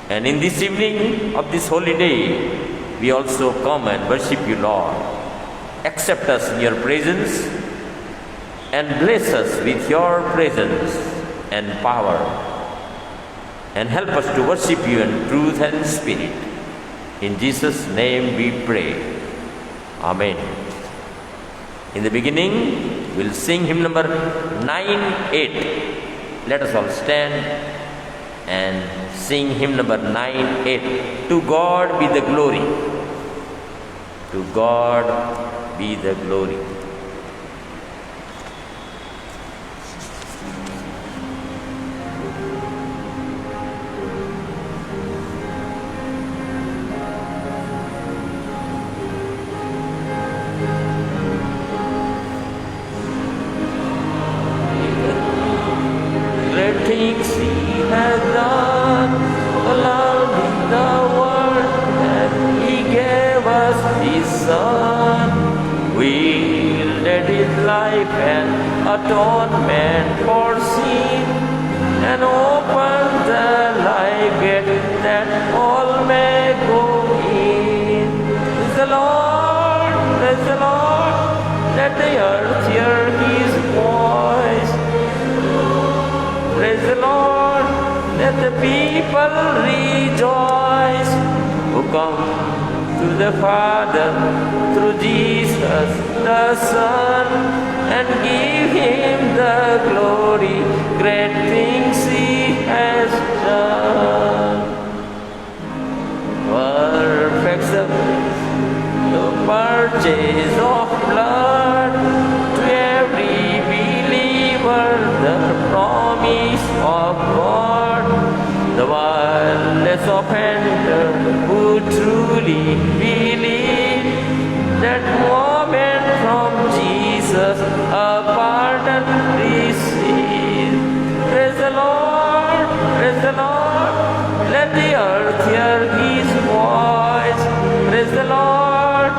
And in this evening of this holy day, we also come and worship you, Lord. Accept us in your presence and bless us with your presence and power. And help us to worship you in truth and spirit. In Jesus' name we pray. Amen. In the beginning, we'll sing hymn number 9-8. Let us all stand and sing hymn number 9-8. To God be the glory. To God be the glory. Things he has done, allowing the world, and he gave us his son. We led his life and atonement for sin, and opened the life gate that all may go in. Praise the Lord, praise the Lord, let the earth hear his voice. Praise the Lord, let the people rejoice who come to the Father through Jesus the Son, and give him the glory, great things he has done. Perfect service, the purchase of blood, to every believer the promise of God, the wireless offender who truly believe that moment from Jesus a pardon receive. Praise the Lord, praise the Lord, let the earth hear his voice. Praise the Lord,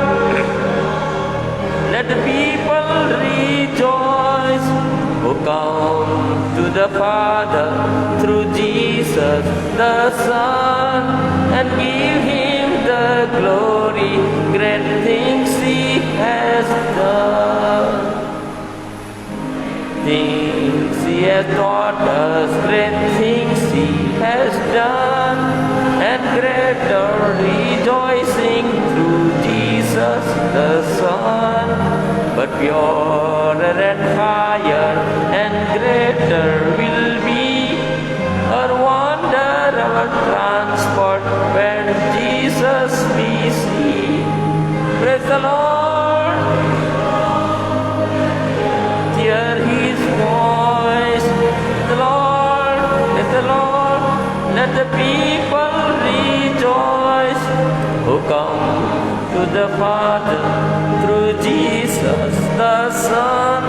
let the people rejoice who come to the Father through Jesus the Son, and give him the glory, great things he has done. Things he has taught us, great things he has done, and greater rejoicing through Jesus the Son. But purer and higher and greater will be our wonder, our transport, when Jesus we see. Praise the Lord, hear his voice. The Lord, let the people rejoice who come to the Father through Jesus the Son,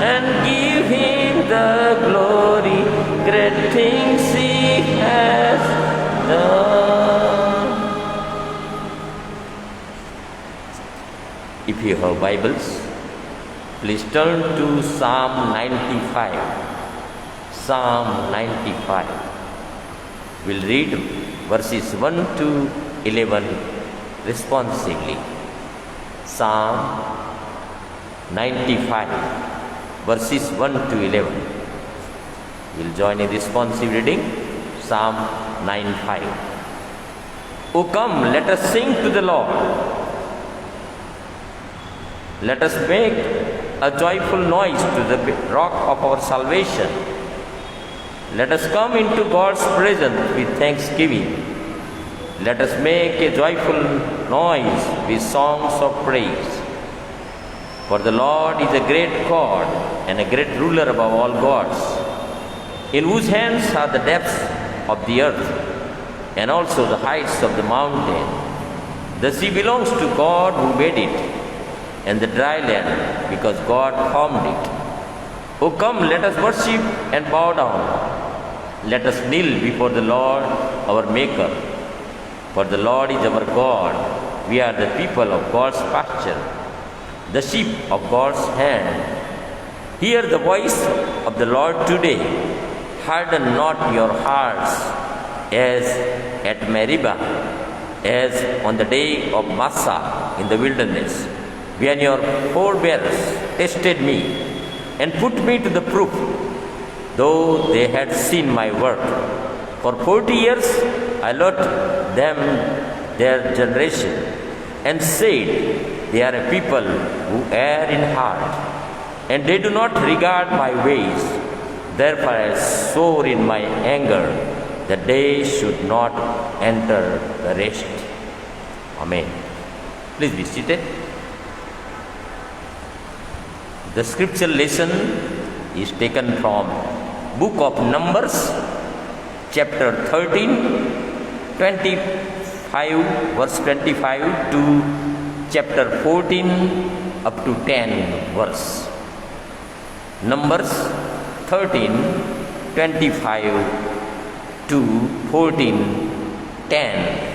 and give him the glory, great things he has done. If you have Bibles, please turn to Psalm 95. Psalm 95. We'll read verses 1 to 11 responsively. Psalm 95, verses 1 to 11. We'll join in responsive reading. Psalm 95. O come, let us sing to the Lord. Let us make a joyful noise to the rock of our salvation. Let us come into God's presence with thanksgiving. Let us make a joyful noise with songs of praise. For the Lord is a great God and a great ruler above all gods, in whose hands are the depths of the earth and also the heights of the mountain. The sea belongs to God who made it, and the dry land because God formed it. O come, let us worship and bow down. Let us kneel before the Lord our Maker. For the Lord is our God. We are the people of God's pasture, the sheep of God's hand. Hear the voice of the Lord today. Harden not your hearts as at Meribah, as on the day of Massah in the wilderness, when your forebears tested me and put me to the proof, though they had seen my work. For 40 years I loved them, their generation, and said, they are a people who err in heart, and they do not regard my ways. Therefore I swore in my anger that they should not enter the rest. Amen. Please be seated. The scripture lesson is taken from book of Numbers, chapter 13, 25, verse 25 to chapter 14 up to 10 verse. Numbers 13, 25 to 14, 10.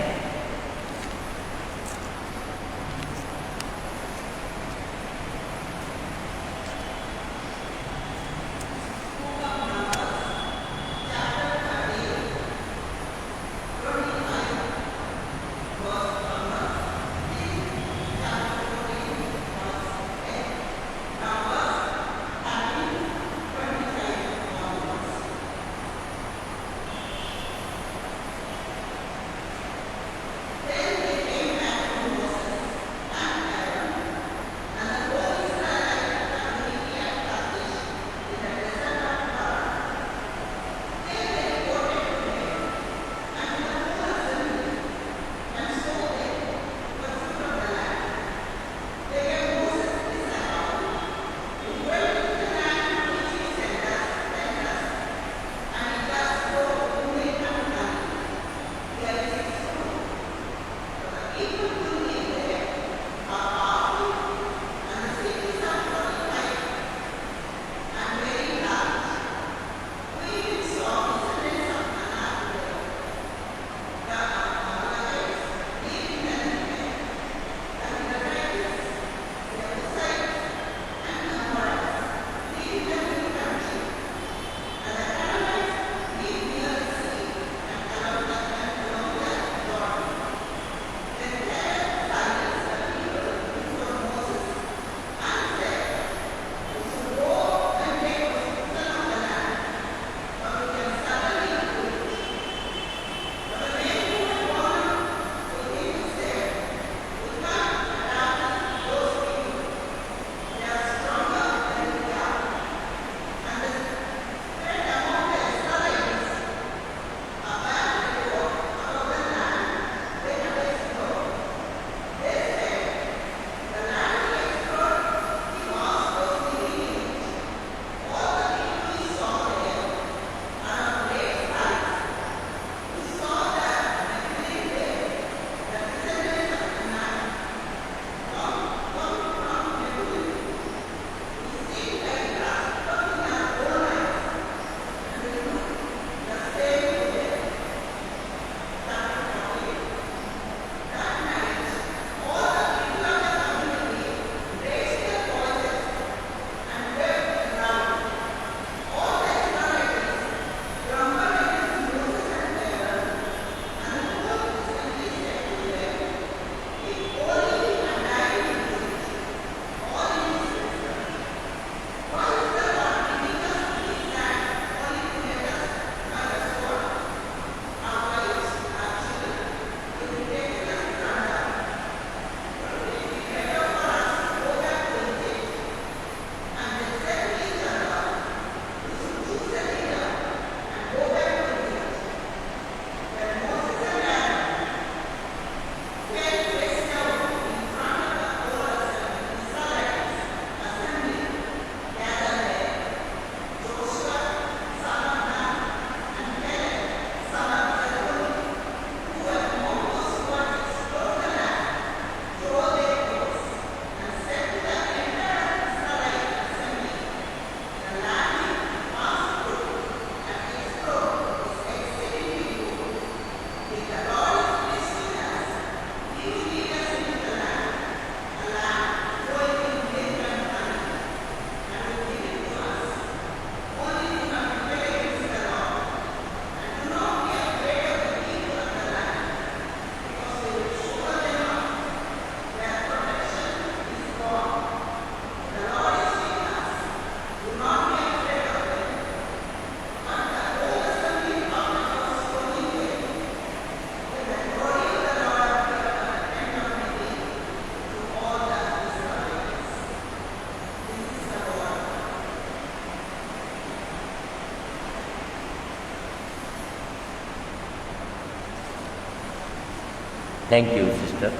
Thank you, sister.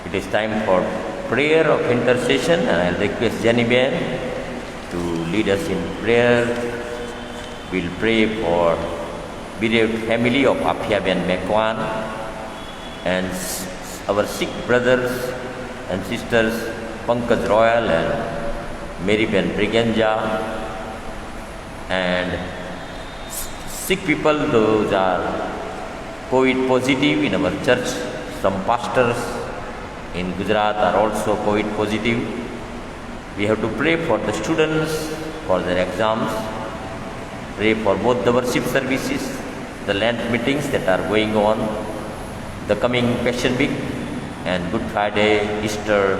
It is time for prayer of intercession, and I'll request Jenny Ben to lead us in prayer. We'll pray for bereaved family of Afia Ben Mekwan and our sick brothers and sisters Pankaj Royal and Mary Ben Briganja, and sick people, those are COVID positive in our church. Some pastors in Gujarat are also COVID positive. We have to pray for the students for their exams, pray for both the worship services, the Lent meetings that are going on, the coming Passion Week and Good Friday, Easter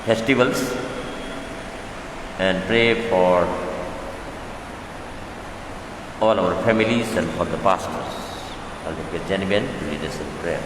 festivals, and pray for all our families and for the pastors. I'll request Jenny Ben to lead us in prayer.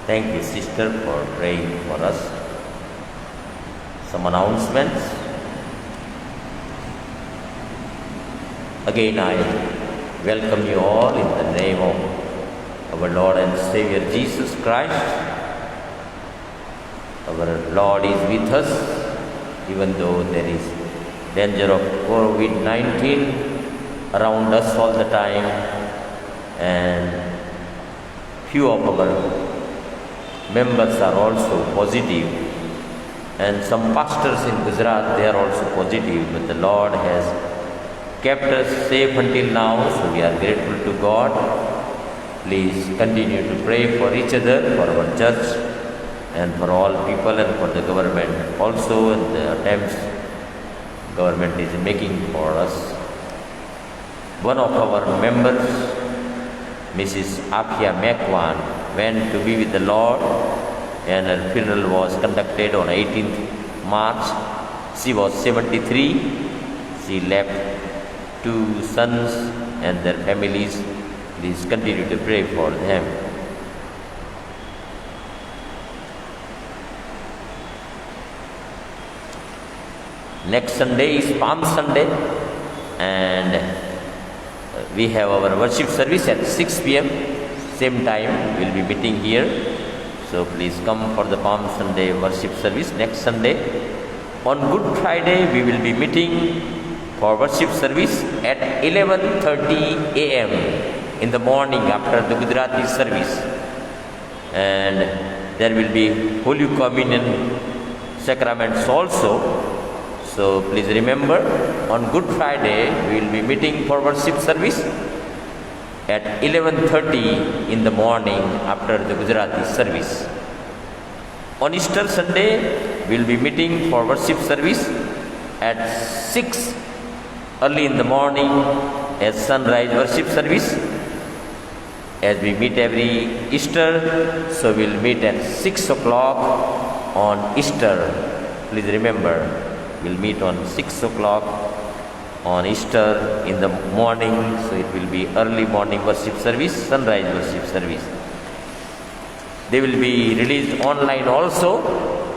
Thank you, sister, for praying for us. Some announcements. Again, I welcome you all in the name of our Lord and Savior Jesus Christ. Our Lord is with us, even though there is danger of COVID-19 around us all the time, and few of our members are also positive, and some pastors in Gujarat, they are also positive, but the Lord has kept us safe until now, so we are grateful to God. Please continue to pray for each other, for our church, and for all people, and for the government also, and the attempts government is making for us. One of our members, Mrs. Afia Mekwan, went to be with the Lord, and her funeral was conducted on 18th March. She was 73. She left 2 sons and their families. Please continue to pray for them. Next Sunday is Palm Sunday, and we have our worship service at 6 p.m. Same time we will be meeting here. So please come for the Palm Sunday worship service next Sunday. On Good Friday we will be meeting for worship service at 11:30 a.m. in the morning after the Gujarati service. And there will be Holy Communion sacraments also. So please remember, on Good Friday we will be meeting for worship service at 11:30 in the morning after the Gujarati service. On Easter Sunday we will be meeting for worship service at 6 early in the morning as sunrise worship service. As we meet every Easter, so we will meet at 6 o'clock on Easter. Please remember, we will meet on 6 o'clock on Easter in the morning, so it will be early morning worship service, sunrise worship service. They will be released online also,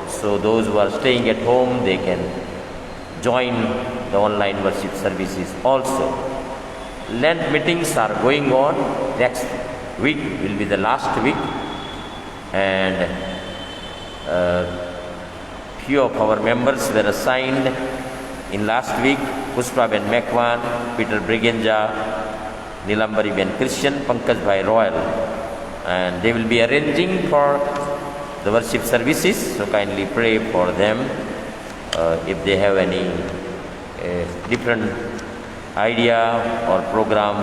so those who are staying at home, they can join the online worship services also. Lent meetings are going on. Next week will be the last week, and few of our members were assigned in last week: Pushpa Ben Mekwan, Peter Briganja, Nilambari Ben Christian, Pankaj Bhai Royal, and they will be arranging for the worship services, so kindly pray for them. If they have any different idea or program,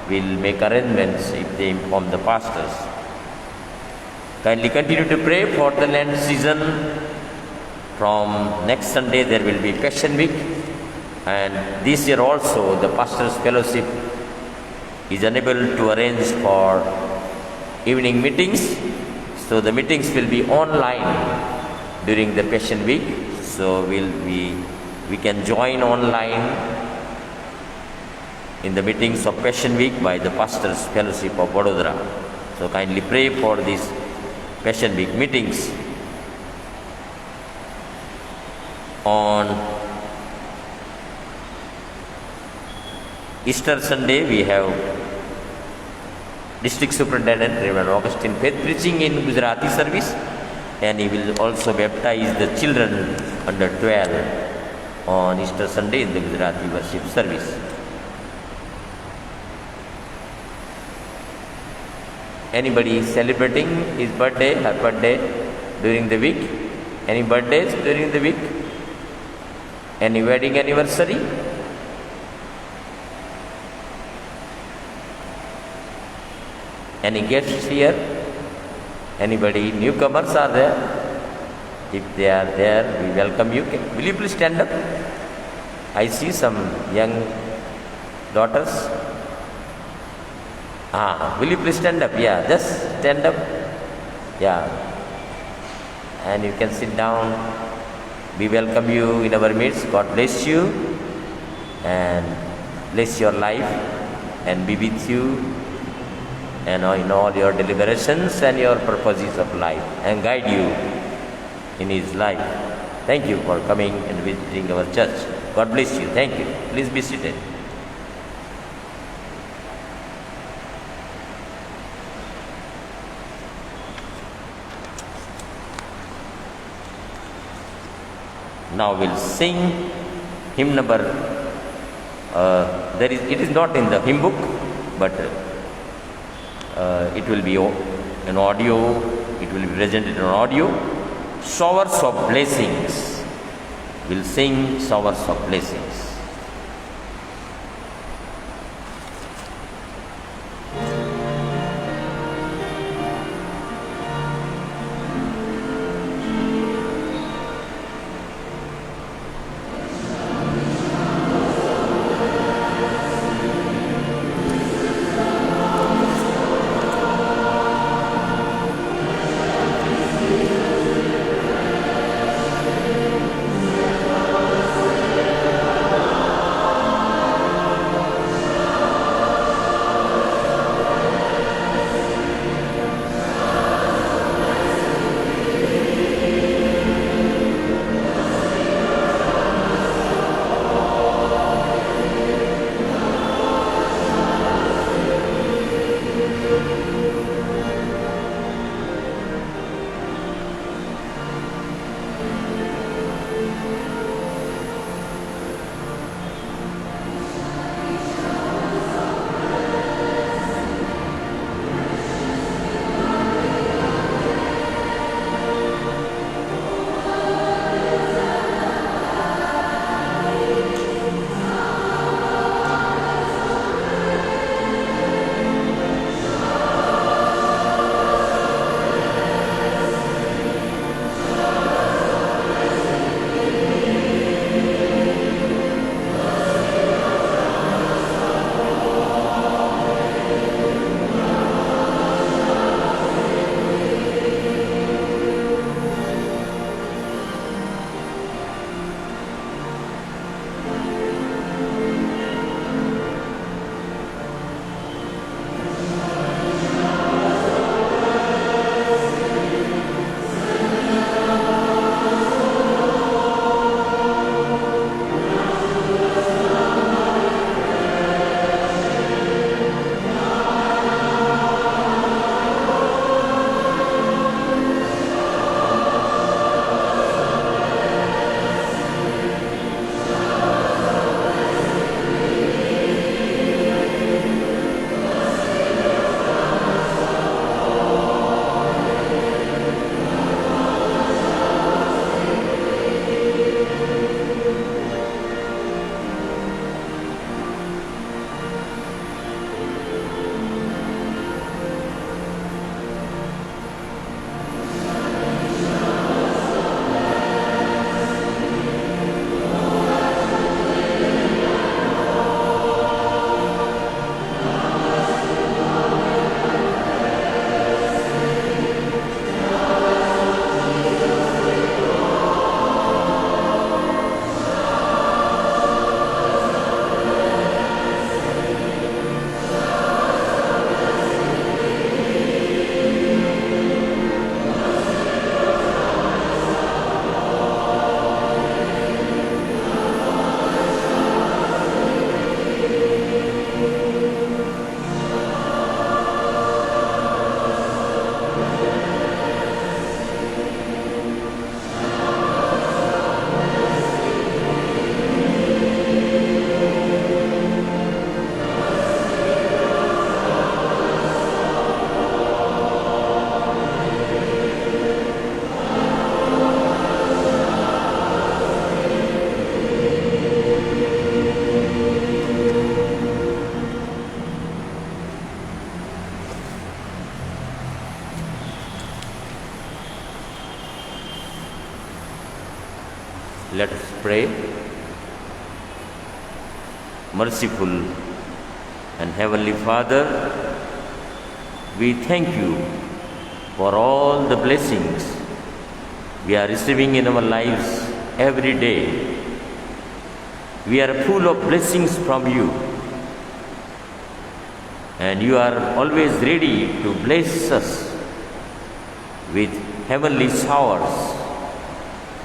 we'll make arrangements if they inform the pastors. Kindly continue to pray for the Lent season. From next Sunday there will be Passion Week, and this year also the Pastors Fellowship is unable to arrange for evening meetings, so the meetings will be online during the Passion Week. So we can join online in the meetings of Passion Week by the Pastors Fellowship of Vadodara. So kindly pray for these Passion Week meetings. On Easter Sunday we have District Superintendent Reverend Augustine Faith preaching in Gujarati service, and he will also baptize the children under 12 on Easter Sunday in the Gujarati worship service. Anybody celebrating his birthday, her birthday during the week? Any birthdays during the week? Any wedding anniversary? Any guests here? Anybody? Newcomers are there? If they are there, we welcome you. Will you please stand up? I see some young daughters. Will you please stand up? Yeah, just stand up. Yeah. And you can sit down. We welcome you in our midst. God bless you and bless your life and be with you and in all your deliberations and your purposes of life, and guide you in his life. Thank you for coming and visiting our church. God bless you. Thank you. Please be seated. Now we'll sing hymn number. It is not in the hymn book, but it will be an audio. It will be presented in audio. Showers of blessings. We'll sing showers of blessings. Let us pray. Merciful and Heavenly Father, we thank you for all the blessings we are receiving in our lives every day. We are full of blessings from you. and you are always ready to bless us with heavenly showers,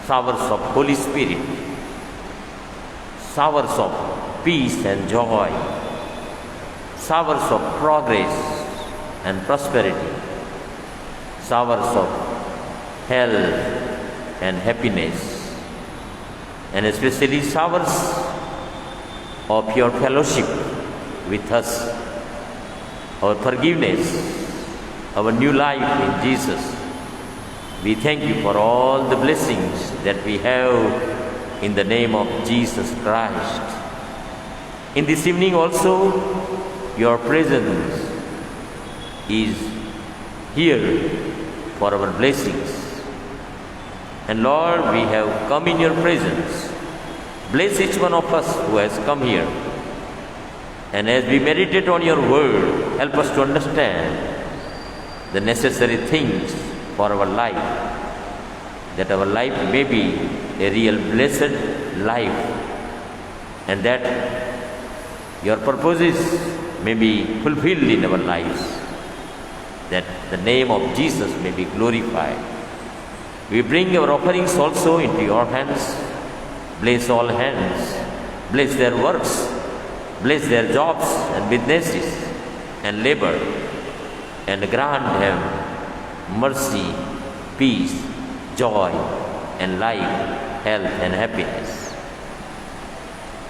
showers of Holy Spirit, showers of peace and joy, showers of progress and prosperity, showers of health and happiness, and especially showers of your fellowship with us, our forgiveness, our new life in Jesus. We thank you for all the blessings that we have in the name of Jesus Christ. In this evening also, your presence is here for our blessings. And Lord, we have come in your presence. Bless each one of us who has come here. And as we meditate on your word, help us to understand the necessary things for our life, that our life may be a real blessed life, and that your purposes may be fulfilled in our lives, that the name of Jesus may be glorified. We bring our offerings also into your hands. Bless all hands, bless their works, bless their jobs and businesses and labor, and grant them mercy, peace, joy, and life, health, and happiness.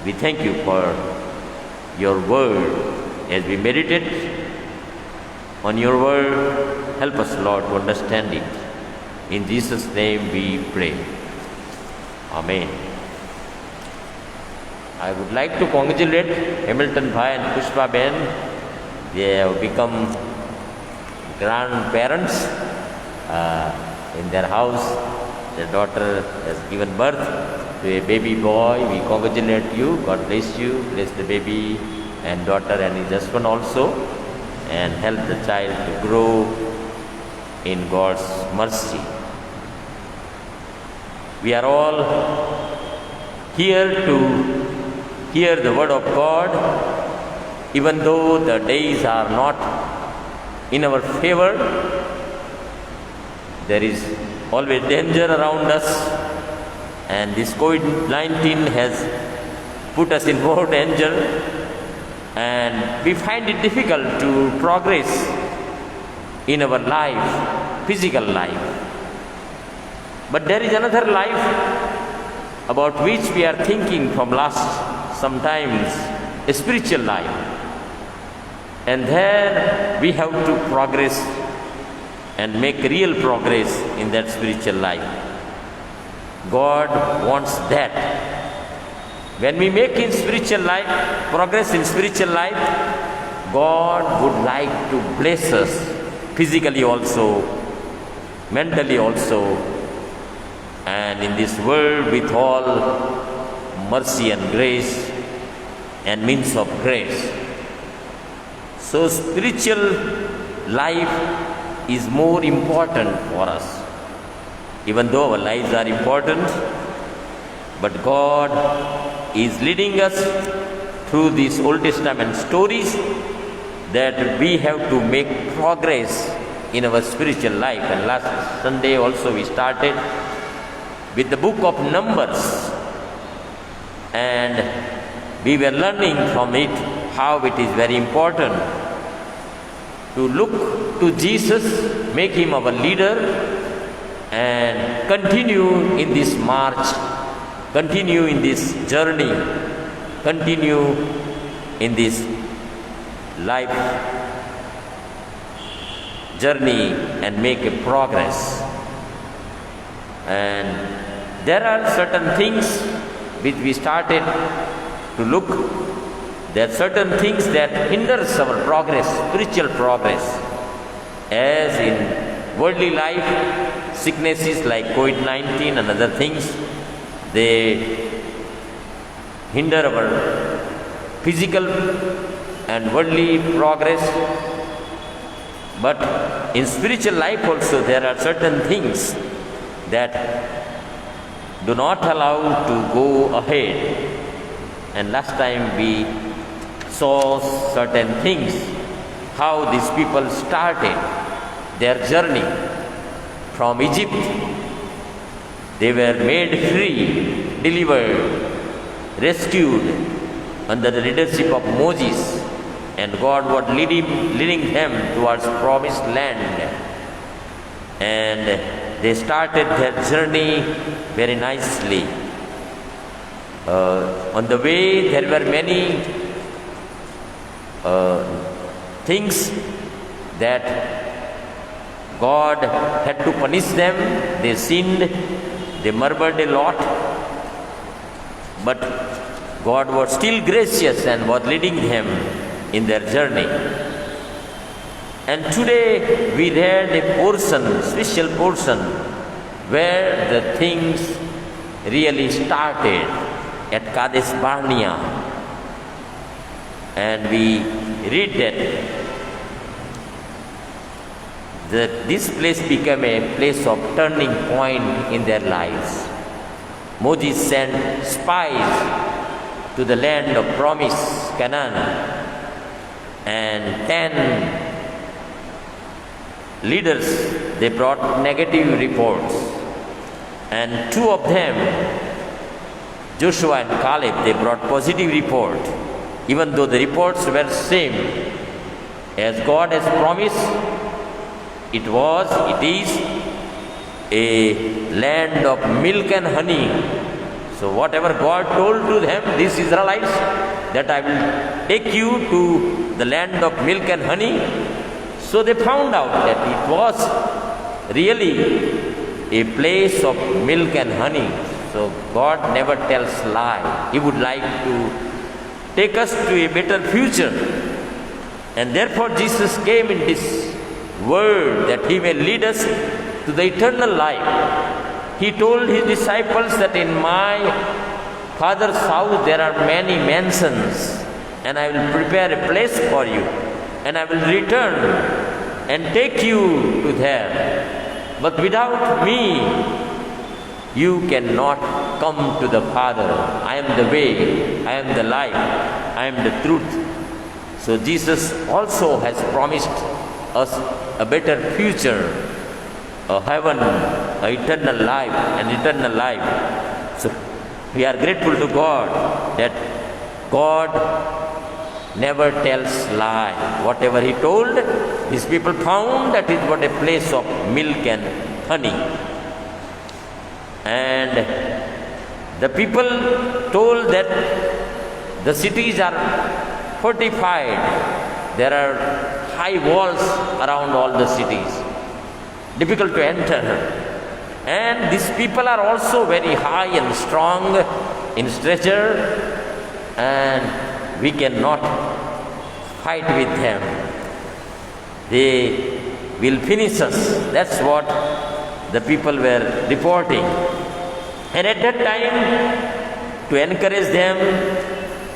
We thank you for your word. As we meditate on your word, help us, Lord, to understand it. In Jesus' name we pray. Amen. I would like to congratulate Hamilton Bhai and Pushpa Ben. They have become grandparents in their house. Their daughter has given birth to a baby boy. We congratulate you. God bless you. Bless the baby and daughter and his husband also, and help the child to grow in God's mercy. We are all here to hear the word of God, even though the days are not in our favor. There is always danger around us, and this COVID-19 has put us in more danger, and we find it difficult to progress in our life, physical life. But there is another life about which we are thinking from last sometimes, a spiritual life. And there we have to progress and make real progress in that spiritual life. God wants that. When we make in spiritual life, progress in spiritual life, God would like to bless us physically also, mentally also, and in this world with all mercy and grace and means of grace. So spiritual life is more important for us. Even though our lives are important, but God is leading us through these Old Testament stories that we have to make progress in our spiritual life. And last Sunday also we started with the book of Numbers, and we were learning from it how it is very important to look to Jesus, make him our leader, and continue in this march, continue in this journey, continue in this life journey and make a progress. And there are certain things which we started to look. There are certain things that hinders our progress, spiritual progress, as in worldly life, sicknesses like COVID-19 and other things, they hinder our physical and worldly progress. But in spiritual life also there are certain things that do not allow to go ahead. And last time we saw certain things how these people started their journey from Egypt. They were made free, delivered, rescued under the leadership of Moses, and God was leading them towards promised land. And they started their journey very nicely. On the way, there were many things that God had to punish them. They sinned, they murmured a lot, but God was still gracious and was leading them in their journey. And today we read a portion, special portion, where the things really started at Kadesh Barnea. And we read that this place became a place of turning point in their lives. Moses sent spies to the land of promise, Canaan, and 10 leaders, they brought negative reports, and 2 of them, Joshua and Caleb, they brought positive report, even though the reports were same. As God has promised, it is a land of milk and honey. So whatever God told to them, these Israelites, that I will take you to the land of milk and honey. So they found out that it was really a place of milk and honey. So God never tells lie. He would like to take us to a better future. And therefore Jesus came in this world that He may lead us to the eternal life. He told His disciples that in my Father's house there are many mansions, and I will prepare a place for you, and I will return and take you to there. But without me, you cannot come to the Father. I am the way, I am the life, I am the truth. So Jesus also has promised us a better future, a heaven, an eternal life, an eternal life. So we are grateful to God that God never tells lie. Whatever He told, His people found that it was a place of milk and honey. And the people told that the cities are fortified. There are high walls around all the cities, difficult to enter. And these people are also very high and strong in stature, and we cannot fight with them. They will finish us. That's what the people were reporting. And at that time, to encourage them,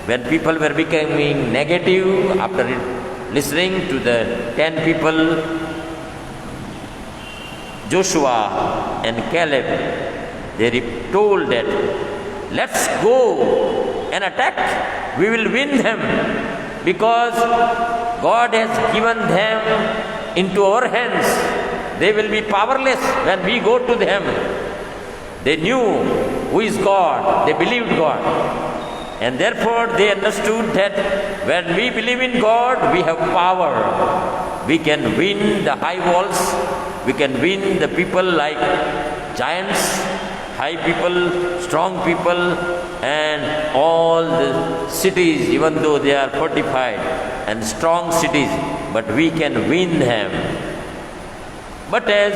when people were becoming negative after listening to the 10 people, Joshua and Caleb, they told that, let's go and attack. We will win them, because God has given them into our hands. They will be powerless when we go to them. They knew who is God. They believed God. And therefore they understood that when we believe in God, we have power. We can win the high walls. We can win the people like giants, high people, strong people, and all the cities, even though they are fortified and strong cities, but we can win them. But as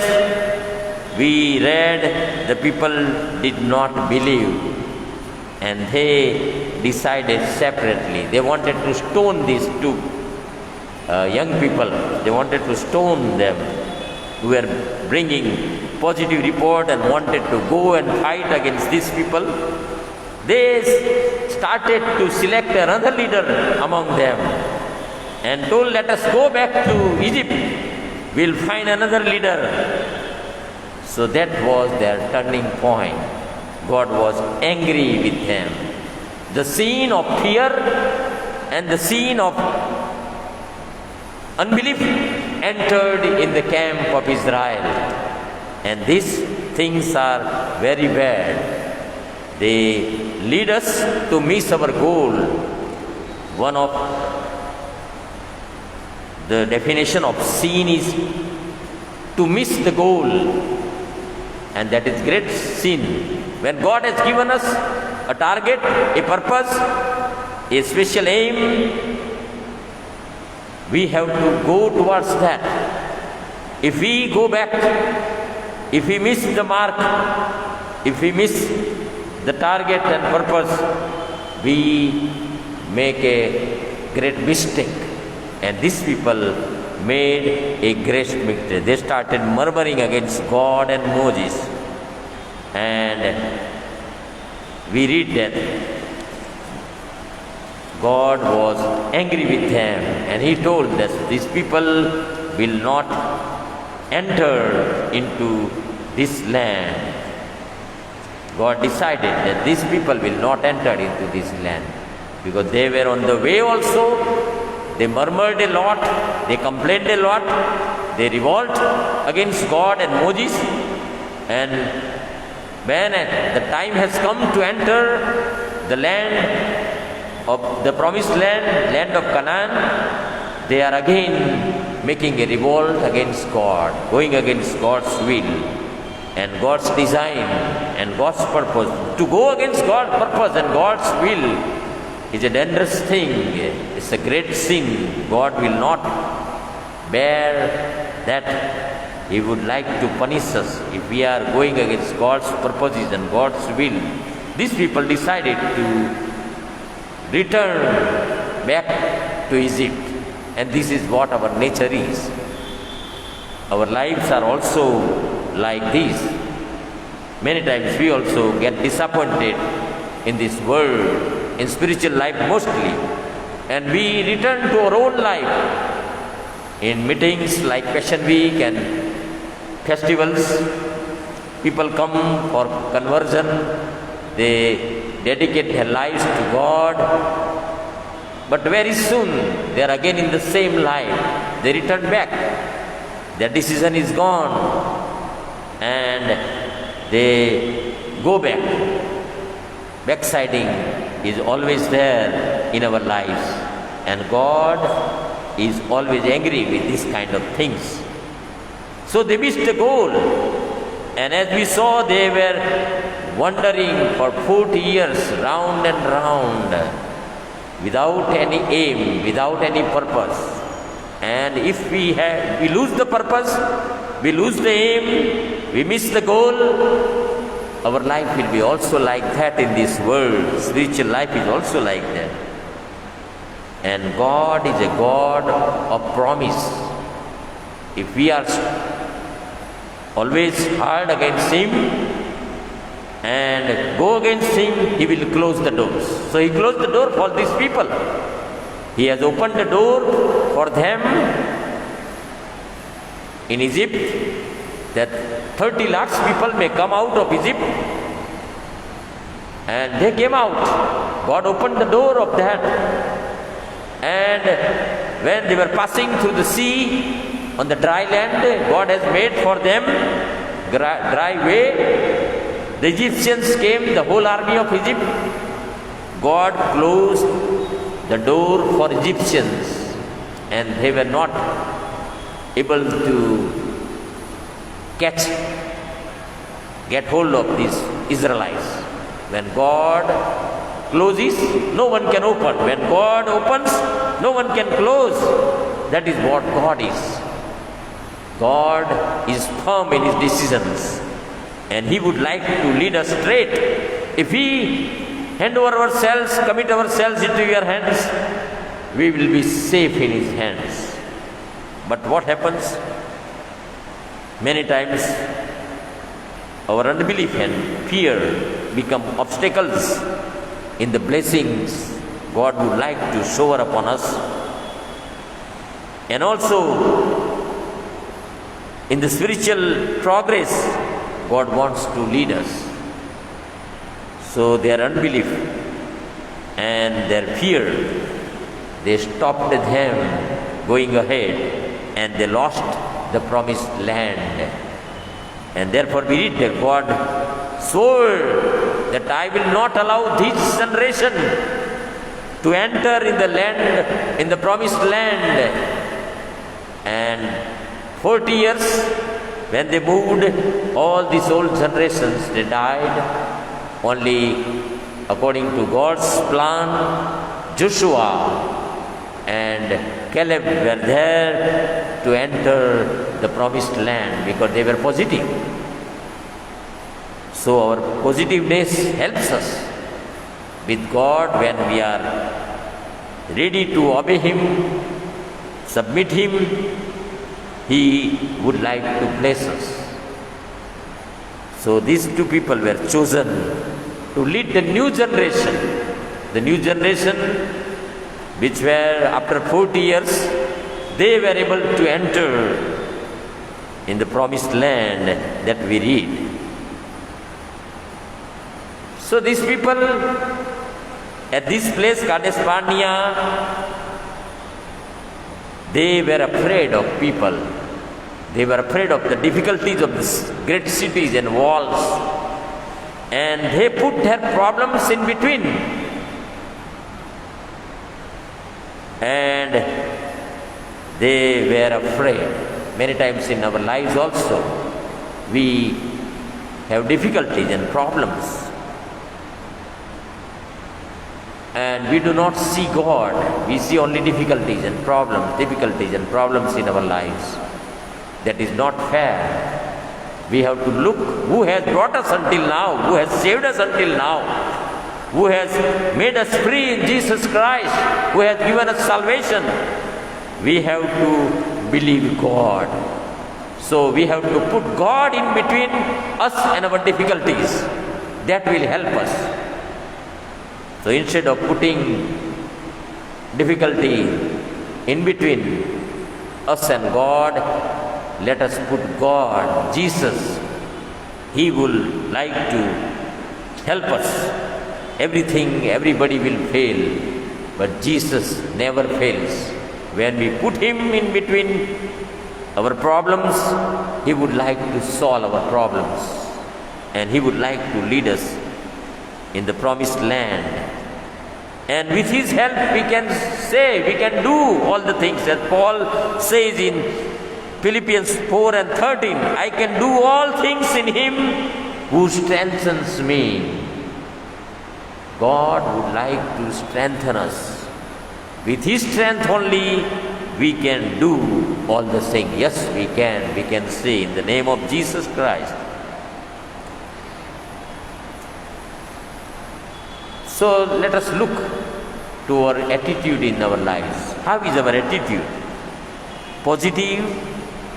we read, the people did not believe, and they decided separately. They wanted to stone these 2 young people. They wanted to stone them, who were bringing positive report and wanted to go and fight against these people. They started to select another leader among them and told, let us go back to Egypt. We'll find another leader. So that was their turning point. God was angry with them. The scene of fear and the scene of unbelief entered in the camp of Israel. And these things are very bad. They lead us to miss our goal. One of the definition of sin is to miss the goal, and that is great sin. When God has given us a target, a purpose, a special aim, we have to go towards that. If we go back, if we miss the mark, if we miss the target and purpose, we make a great mistake. And these people made a great mistake. They started murmuring against God and Moses. And we read that God was angry with them, and He told us these people will not enter into this land. God decided that these people will not enter into this land because they were on the way also. They murmured a lot, they complained a lot, they revolted against God and Moses. And when the time has come to enter the land of the promised land, land of Canaan, they are again making a revolt against God, going against God's will and God's design and God's purpose. To go against God's purpose and God's will is a dangerous thing. It's a great sin. God will not bear that. He would like to punish us if we are going against God's purposes and God's will. These people decided to return back to Egypt. And this is what our nature is. Our lives are also like this. Many times we also get disappointed in this world, in spiritual life mostly, and we return to our own life. In meetings like Passion Week and festivals, people come for conversion, they dedicate their lives to God, but very soon they are again in the same life. They return back, their decision is gone, and they go back. Backsliding is always there in our lives, and God is always angry with this kind of things. So they missed the goal, and as we saw, they were wandering for 40 years round and round without any aim, without any purpose. And if we lose the purpose, we lose the aim, we miss the goal, our life will be also like that in this world. Spiritual life is also like that. And God is a God of promise. If we are always hard against Him and go against Him, He will close the doors. So He closed the door for these people. He has opened the door for them in Egypt, that 30 lakhs people may come out of Egypt. And they came out. God opened the door of that. And when they were passing through the sea on the dry land, God has made for them dry way. The Egyptians came, the whole army of Egypt. God closed the door for Egyptians, and they were not able to get hold of these Israelites. When God closes, no one can open. When God opens, no one can close. That is what God is. God is firm in His decisions, and He would like to lead us straight. If we hand over ourselves, commit ourselves into your hands, we will be safe in His hands. But what happens? Many times our unbelief and fear become obstacles in the blessings God would like to shower upon us. And also in the spiritual progress, God wants to lead us. So their unbelief and their fear, they stopped them going ahead, and they lost the promised land. And therefore we read that God swore that I will not allow this generation to enter in the land, in the promised land. And 40 years, when they moved, all these old generations, they died. Only according to God's plan, Joshua and Caleb were there to enter the promised land because they were positive. So our positiveness helps us with God when we are ready to obey Him, submit Him. He would like to bless us. So these two people were chosen to lead the new generation. The new generation, which were after 40 years, they were able to enter in the promised land that we read. So these people at this place, Kadesh Barnea, they were afraid of people. They were afraid of the difficulties of these great cities and walls. And they put their problems in between. And they were afraid. Many times in our lives also, we have difficulties and problems. And we do not see God. We see only difficulties and problems in our lives. That is not fair. We have to look who has brought us until now, who has saved us until now, who has made us free in Jesus Christ, who has given us salvation. We have to believe God. So we have to put God in between us and our difficulties. That will help us. So instead of putting difficulty in between us and God, let us put God, Jesus. He will like to help us. Everybody will fail, but Jesus never fails. When we put Him in between our problems, He would like to solve our problems. And He would like to lead us in the promised land. And with His help we can do all the things that Paul says in Philippians 4 and 13, I can do all things in Him who strengthens me. God would like to strengthen us. With His strength only we can do all the things. Yes, we can. We can say in the name of Jesus Christ. So let us look to our attitude in our lives. How is our attitude? Positive,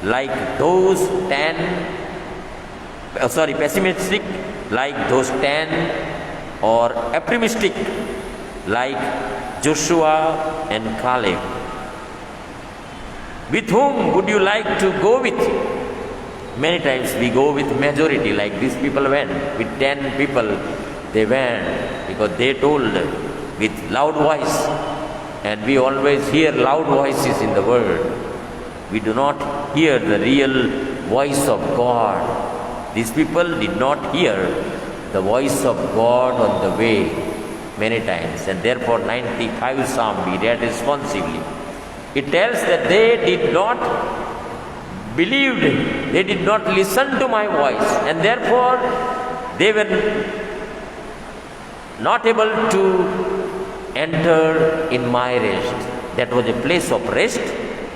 like those 10, pessimistic, like those 10, or optimistic, like Joshua and Caleb. With whom would you like to go with? Many times we go with majority, like these people went. With 10 people, they went because they told with loud voice. And we always hear loud voices in the world. We do not hear the real voice of God. These people did not hear the voice of God on the way many times. And therefore 95 Psalm we read responsively. It tells that they did not believe, they did not listen to my voice. And therefore they were not able to enter in my rest. That was a place of rest.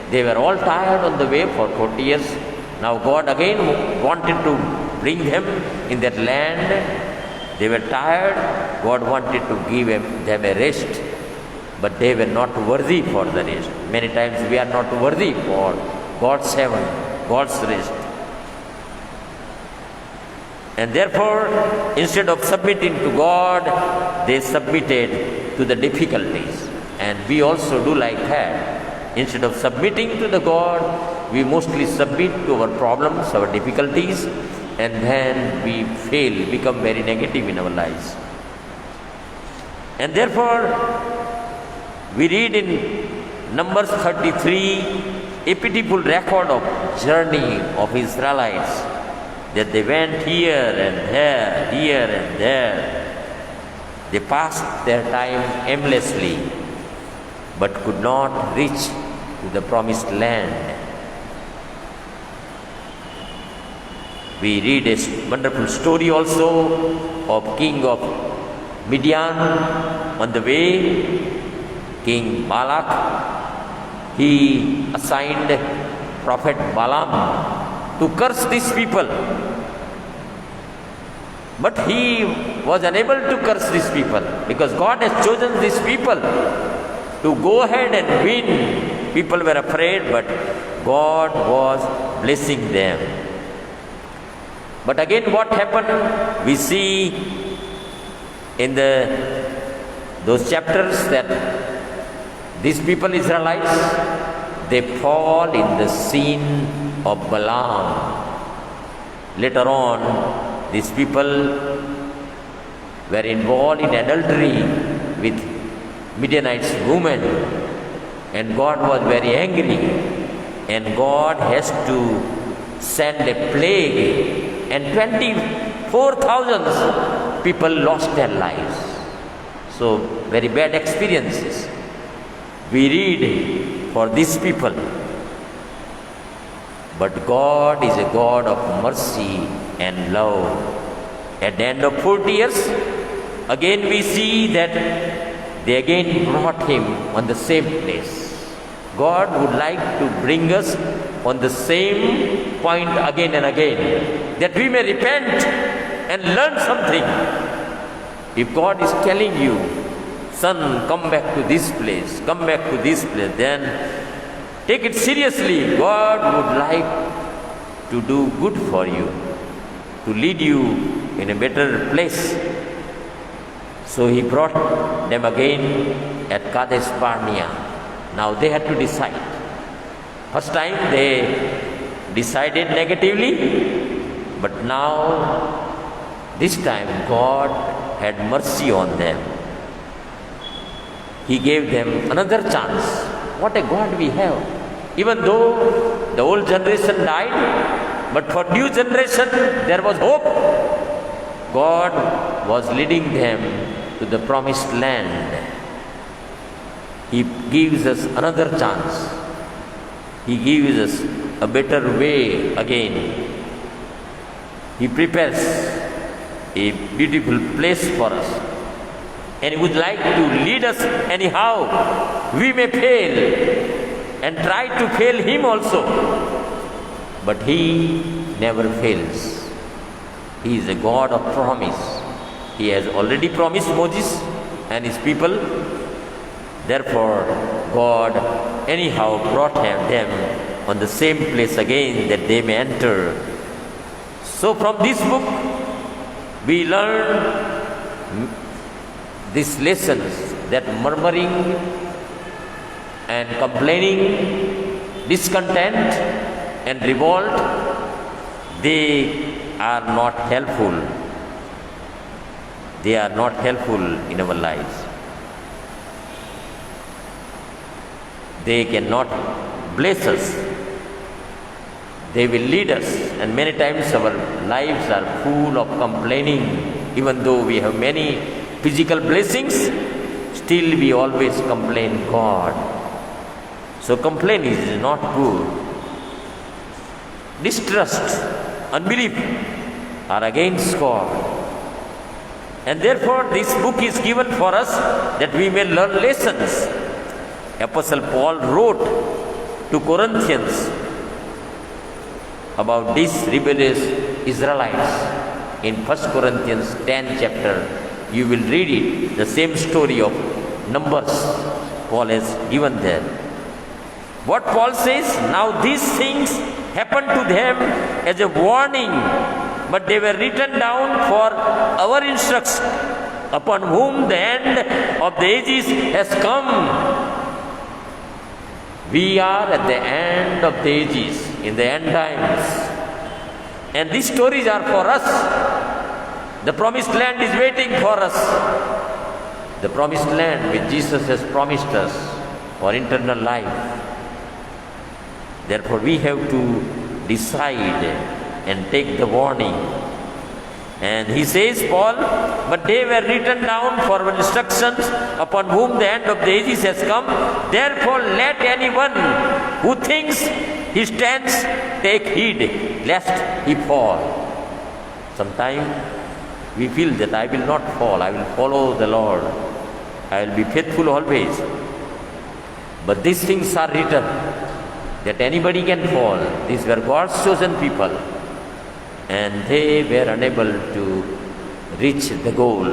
They were all tired on the way for 40 years. Now God again wanted to bring them in that land. They were tired. God wanted to give them a rest. But they were not worthy for the rest. Many times we are not worthy for God's heaven, God's rest. And therefore, instead of submitting to God, they submitted to the difficulties. And we also do like that. Instead of submitting to the God, we mostly submit to our problems, our difficulties, and then we fail, become very negative in our lives. And therefore, we read in Numbers 33, a pitiful record of journey of Israelites, that they went here and there. They passed their time aimlessly, but could not reach to the promised land. We read a wonderful story also of king of Midian. On the way, King Balak, he assigned prophet Balaam to curse these people. But he was unable to curse these people because God has chosen these people to go ahead and win. People were afraid, but God was blessing them. But again, what happened? We see in those chapters that these people, Israelites, they fall in the sin of Balaam. Later on, these people were involved in adultery with Midianites women, and God was very angry, and God has to send a plague, and 24,000 people lost their lives. So very bad experiences we read for these people. But God is a God of mercy and love. At the end of 40 years, again we see that they again brought him on the same place. God would like to bring us on the same point again and again, that we may repent and learn something. If God is telling you, son, come back to this place, come back to this place, then take it seriously. God would like to do good for you, to lead you in a better place. So he brought them again at Kadesh Barnea. Now they had to decide. First time they decided negatively, but now this time God had mercy on them. He gave them another chance. What a God we have. Even though the old generation died, but for new generation there was hope. God was leading them to the promised land. He gives us another chance. He gives us a better way again. He prepares a beautiful place for us, and He would like to lead us anyhow. We may fail and try to fail Him also, but He never fails. He is a God of promise. He has already promised Moses and his people. Therefore, God anyhow brought them on the same place again, that they may enter. So from this book, we learn these lessons, that murmuring and complaining, discontent and revolt, they are not helpful. They are not helpful in our lives. They cannot bless us. They will lead us, and many times our lives are full of complaining. Even though we have many physical blessings, still we always complain God. So complaint is not good. Distrust, unbelief are against God. And therefore this book is given for us that we may learn lessons. Apostle Paul wrote to Corinthians about these rebellious Israelites. In 1 Corinthians 10 chapter, you will read it, the same story of Numbers Paul has given there. What Paul says, now these things happened to them as a warning, but they were written down for our instruction, upon whom the end of the ages has come. We are at the end of the ages, in the end times. And these stories are for us. The promised land is waiting for us. The promised land which Jesus has promised us. for eternal life. Therefore, we have to decide and take the warning. And he says, Paul, but they were written down for our instructions, upon whom the end of the ages has come. Therefore, let anyone who thinks he stands take heed, lest he fall. Sometimes we feel that I will not fall, I will follow the Lord, I will be faithful always. But these things are written, that anybody can fall. These were God's chosen people, and they were unable to reach the goal,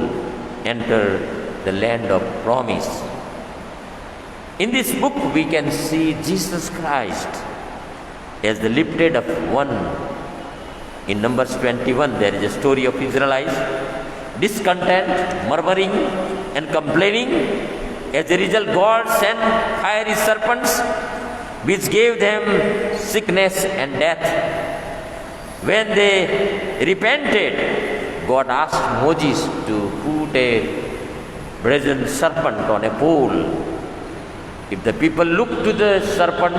enter the land of promise. In this book we can see Jesus Christ as the lifted up one. In Numbers 21 there is a story of Israelites discontent, murmuring and complaining. As a result, God sent fiery serpents which gave them sickness and death. When they repented, God asked Moses to put a brazen serpent on a pole. If the people look to the serpent,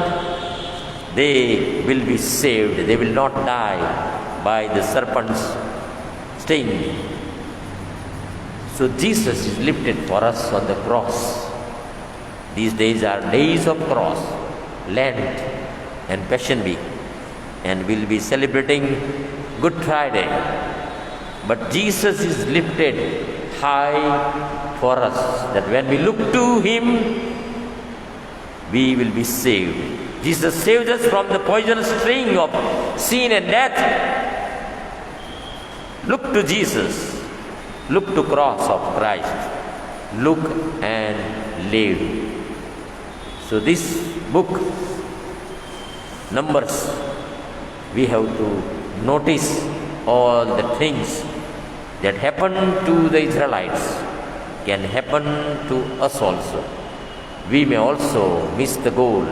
they will be saved. They will not die by the serpent's sting. So Jesus is lifted for us on the cross. These days are days of cross, Lent and Passion Week, and we'll be celebrating Good Friday. But Jesus is lifted high for us, that when we look to Him, we will be saved. Jesus saved us from the poisonous string of sin and death. Look to Jesus. Look to cross of Christ. Look and live. So this book, Numbers, we have to notice all the things that happened to the Israelites can happen to us also. We may also miss the goal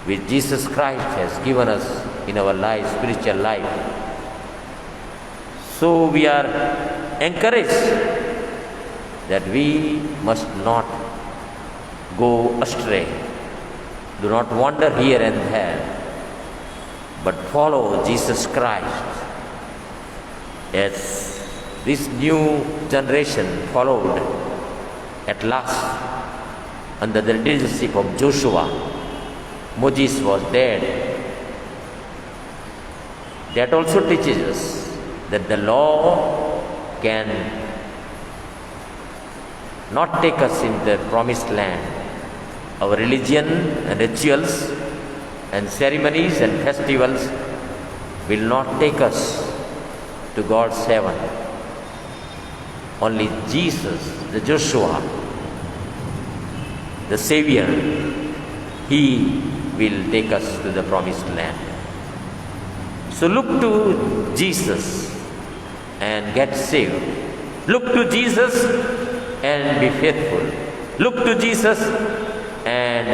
which Jesus Christ has given us in our life, spiritual life. So we are encouraged that we must not go astray. Do not wander here and there, but follow Jesus Christ as this new generation followed at last under the leadership of Joshua. Moses was dead. That also teaches us that the law can not take us in the promised land. Our religion and rituals and ceremonies and festivals will not take us to God's heaven. Only Jesus, the Joshua, the Savior, He will take us to the promised land. So look to Jesus and get saved. Look to Jesus and be faithful. Look to Jesus and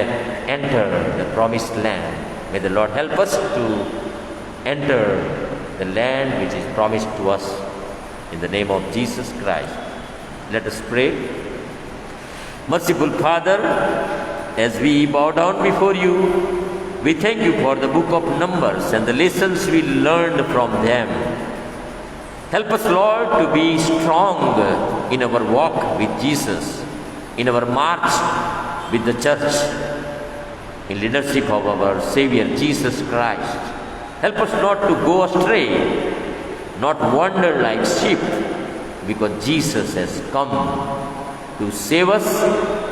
enter the promised land. May the Lord help us to enter the land which is promised to us in the name of Jesus Christ. Let us pray. Merciful Father, as we bow down before you, we thank you for the book of Numbers and the lessons we learned from them. Help us, Lord, to be strong in our walk with Jesus, in our march with the church, in leadership of our Savior Jesus Christ. Help us not to go astray, not wander like sheep, because Jesus has come to save us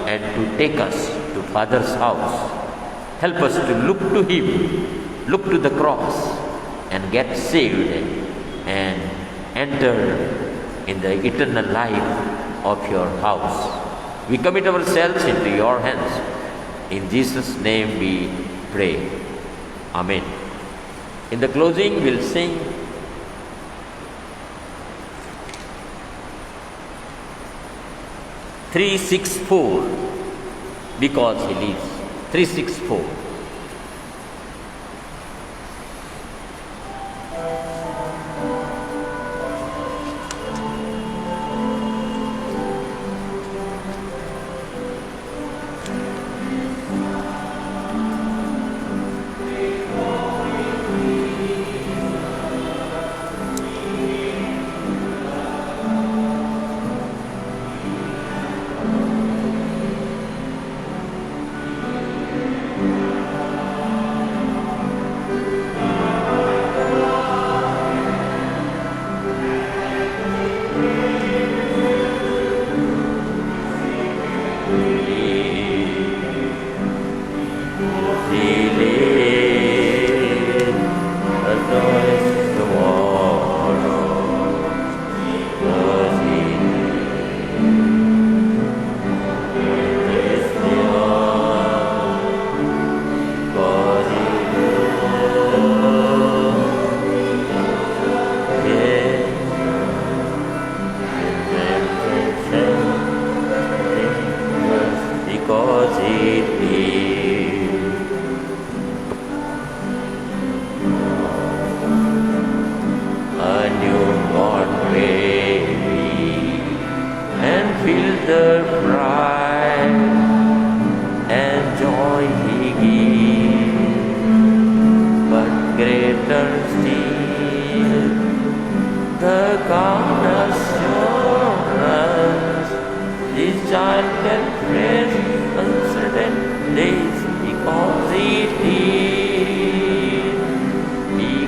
and to take us to Father's house. Help us to look to Him, look to the cross, and get saved and enter in the eternal life of your house. We commit ourselves into your hands. In Jesus' name we pray. Amen. In the closing, we'll sing "364 because He lives." 364.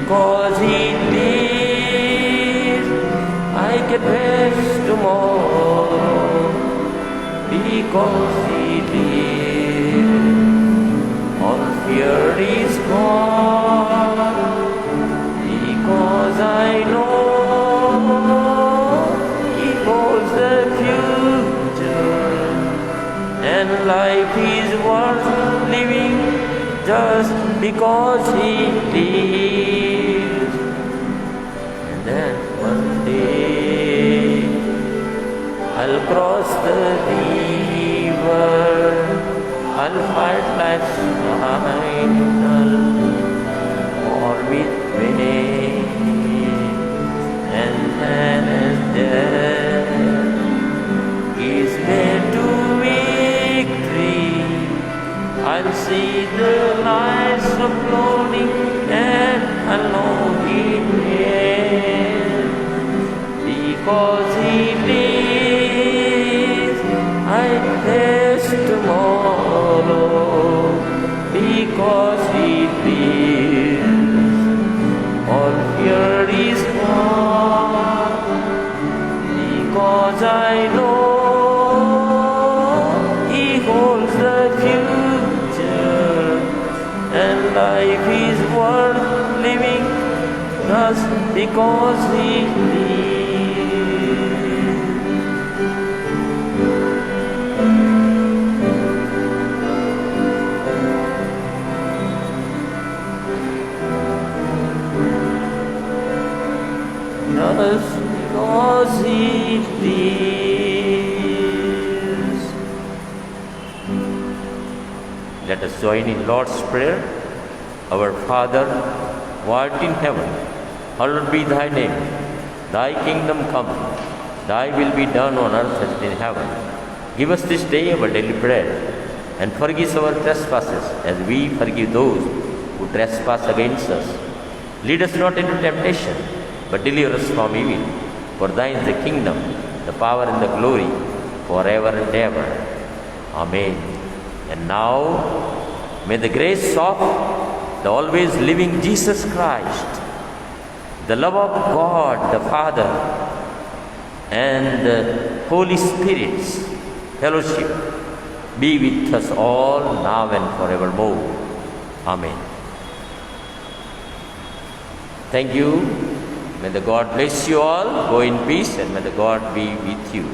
Because He lives, I can rest tomorrow. Because He lives, all fear is gone. Because I know He holds the future, and life is worth living just because He lives. And then one day I'll cross the river, I'll fight life's final war with pain, and then as death is made to victory, I'll see the lights of glory, and I'll know He lives. Because He lives, I face tomorrow. Because He lives, all fear is gone. Because I know He holds the future, and life is worth living just because He lives. Just because He lives. Let us join in Lord's Prayer. Our Father, who art in heaven, hallowed be Thy name. Thy kingdom come, Thy will be done on earth as in heaven. Give us this day our daily bread, and forgive our trespasses as we forgive those who trespass against us. Lead us not into temptation, but deliver us from evil. For Thine is the kingdom, the power and the glory, forever and ever. Amen. And now, may the grace of the always living Jesus Christ, the love of God the Father, and the Holy Spirit's fellowship be with us all now and forevermore. Amen. Thank you. May the God bless you all. Go in peace, and may the God be with you.